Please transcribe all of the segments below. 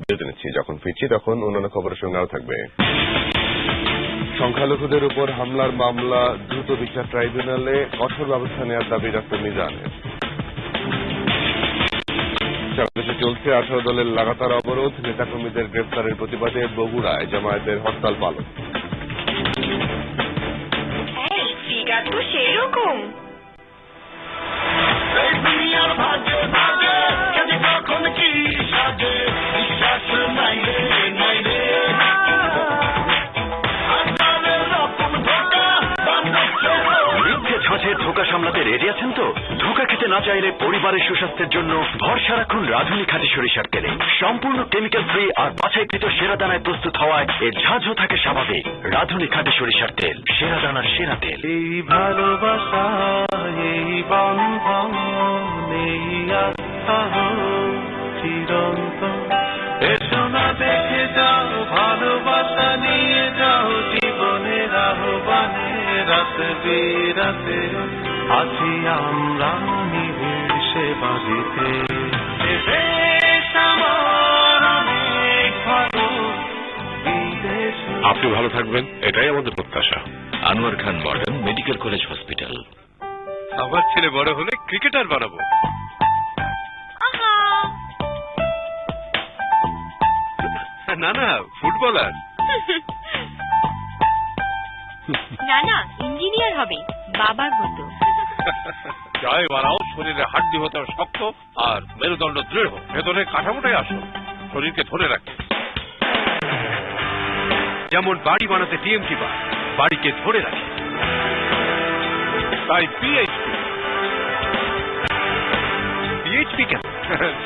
বিরতি নিচ্ছি, যখন ফিরছি তখন অন্যান্য খবরের সঙ্গে আরো থাকবে। সংখ্যালঘুদের উপর হামলার মামলা দ্রুত বিচার ট্রাইব্যুনালে কঠোর ব্যবস্থা নেওয়ার দাবি ডক্টর মিজানের। বাংলাদেশে চলছে 18 দলের লাগাতার অবরোধ, নেতাকর্মীদের গ্রেফতারের প্রতিবাদে বগুড়ায় জামায়াতের হরতাল পালন। সেরকম ধোঁকা সামলাতে রেডি আছেন তো? ধোঁকা খেতে না চাইলে পরিবারের সুস্বাস্থ্যের জন্য ভরসা রাখুন রাধুনী খাঁটি সরিষার তেলে। সম্পূর্ণ কেমিক্যাল ফ্রি আর বাছাইকৃত সেরা দানায় প্রস্তুত হওয়ায় এর ঝাঁঝও থাকে স্বাভাবিক। রাধুনী খাঁটি সরিষার তেল, সেরা দানার সেরা তেল। এই ভালোবাসা, এই বন্ধন, এই আস্থা চিরন্তন। এসো না দেখে যাও, ভালোবাসা নিয়ে যাও জীবনের আহ্বানে। রাতে বিরাতে আছি আমরা নিভৃষে বাজিতে। আপনি ভালো থাকবেন, এটাই আমাদের প্রত্যাশা। আনোয়ার খান মডার্ন মেডিকেল কলেজ হসপিটাল। আমার ছেলে বড় হলে ক্রিকেটার বানাবো। না না, ফুটবলার। না না, ইঞ্জিনিয়ার হবে বাবার মতো। জয় বাড়াও, শরীরে হাড্ডি হতে শক্ত আর মেরুদণ্ড দৃঢ়, ভেতরে কাঠামোটাই আসো, শরীরকে ধরে রাখে। যেমন বাড়ি বানাতে টিএমটি বার বাড়িকে ধরে রাখে, তাই পিএইচপি কেন?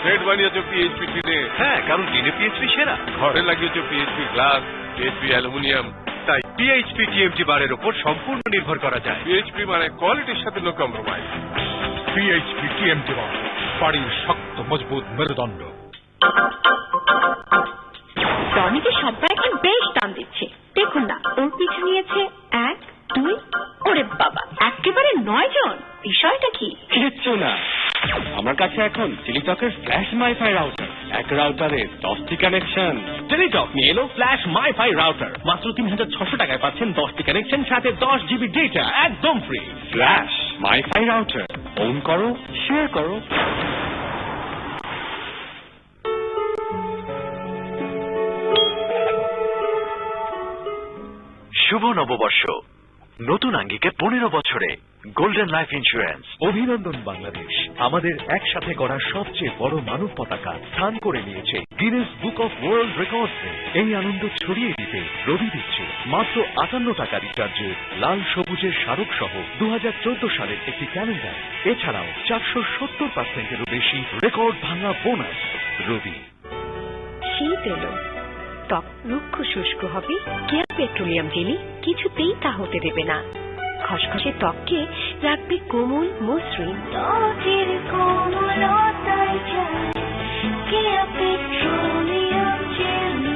সেট বানিয়েছো পিএইচপি টিনে। হ্যাঁ, কারণ টিনে পিএইচপি সেরা। ঘরে লাগিয়েছো পিএইচপি গ্লাস, পিএইচপি অ্যালুমিনিয়াম, তাই পিএইচপি টিএমটি বারের উপর সম্পূর্ণ নির্ভর করা যায়। পিএইচপি মানে কোয়ালিটির সাথে no compromise. PHP TMT bar, বাড়ির শক্ত মজবুত মেরুদণ্ড। টনিকে সবাই এখন বেশ দাম দিচ্ছে, দেখুন না ওর পিছু নিয়েছে 1, 2, ওরে বাবা একেবারে 9 জন। বিষয়টা কি? কিচ্ছু না, আমার কাছে এখন টেলিটকের ফ্ল্যাশ মাইফাই রাউটার। এক রাউটারে 10টি কানেকশন। টেলিটক নিয়ে এলো ফ্ল্যাশ মাইফাই রাউটার। মাত্র 3600 টাকায় পাচ্ছেন 10টি কানেকশন, সাথে 10 জিবি ডেটা একদম ফ্রি। ফ্ল্যাশ মাইফাই রাউটার, অন করো, শেয়ার করো। শুভ নববর্ষ, নতুন আঙ্গিকে 15 বছরে গোল্ডেন লাইফ ইন্স্যুরেন্স। অভিনন্দন বাংলাদেশ, আমাদের একসাথে গড়া সবচেয়ে বড় মানব পতাকা স্থান করে নিয়েছে গিনেস বুক অফ ওয়ার্ল্ড রেকর্ডসে। এই আনন্দ ছড়িয়ে দিতে রবি দিচ্ছে মাত্র 58 টাকা রিচার্জে লাল সবুজের স্মারক সহ 2014 সালের একটি ক্যালেন্ডার। এছাড়াও 470%-এরও বেশি রেকর্ড ভাঙা বোনাস। রবি। শীত এলো, ত্বক রুক্ষ শুষ্ক হবে, কেয়া পেট্রোলিয়াম জেলি কিছুতেই তা হতে দেবে না। খসখসে ত্বককে রাখবে কোমল মসৃণ। ত্বকের কোমলতায় কেয়া পেট্রোলিয়াম জেলি।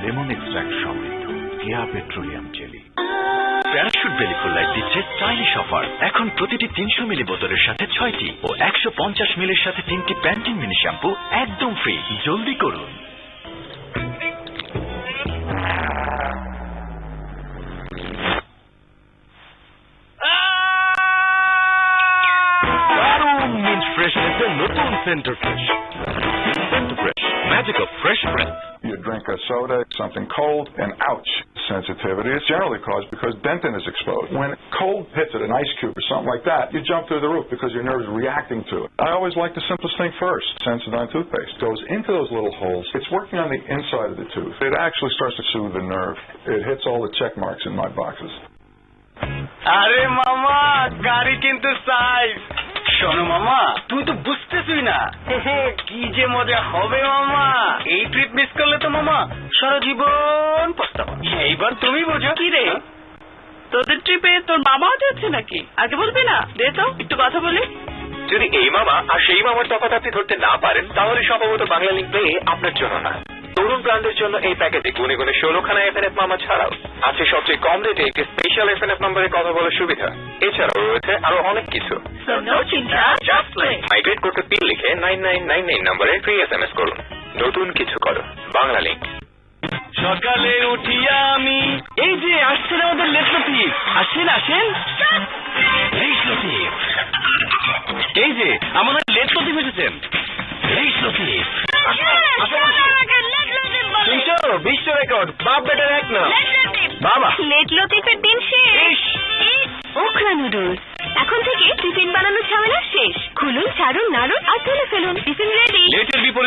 লেমন এক্সট্রাক্ট সমৃদ্ধ কেয়া পেট্রোলিয়াম জেলি। প্যারাশুট বেলি ফুল্লাইট দিচ্ছে স্টাইলিশ অফার। এখন প্রতিটি 300 মিলি বোতলের সাথে 6টি ও 150 মিলির সাথে 3টি প্যান্টিন মিনি শ্যাম্পু একদম ফ্রি। জলদি করুন। নতুন centre fresh, centre fresh, magic of fresh breath. You drink a soda, something cold, and ouch, sensitivity is generally caused because dentin is exposed. When cold hits it, an ice cube or something like that, you jump through the roof because your nerve's reacting to it. I always like the simplest thing first. Sensodyne toothpaste goes into those little holes. It's working on the inside of the tooth. It actually starts to soothe the nerve. It hits all the check marks in my boxes. আরে মামা, গাড়ি কিন্তু size. শোনো মামা, তুই তো বুঝতেছই না কি যে মজা হবে মামা। এই ট্রিপ মিস করলে তো মামা সারা জীবন পস্তাবা। এইবার তুমি বোঝো। কি রে, তোদের ট্রিপে তোর মামাও যাচ্ছে নাকি? আগে বলবি না, দে তো একটু কথা বলি। যদি এই মামা আর সেই মামার তফাৎ আপনি ধরতে না পারেন, তাহলে সম্ভবত বাংলা লিঙ্ক প্লে আপনার জন্য না। তরুণ প্রাণদের জন্য এই প্যাকেজে গুনে গুনে 16খানা এফএনএফ মামা ছাড়াও আছে সবচেয়ে কম রেটে একটি স্পেশাল এফএনএফ নম্বরে কথা বলার সুবিধা। এছাড়াও রয়েছে আরো অনেক কিছু। মাইগ্রেট করতে পিন লিখে 9999 নম্বরে ফ্রি এসএমএস করুন। নতুন কিছু করো। সকালে উঠি আমি। এই যে আসছেন আমাদের লেট লতিফ, আসেন আসেন। লেট লতিফ, এই যে আমাদের লেট লতিফ এসেছেন। লেট লতিফ, বিশ্ব রেকর্ড, বাপ বেটার এক না বাবা। লেট লতিফের দিন শেষ। ওখরা নুডলস এখন থেকে টিফিন বানানোর ঝামেলা শেষ। খুলুন, ছাড়ুন, নাড়ুন আর তুলে ফেলুন। Tiffin ready. লেটের বিপরীত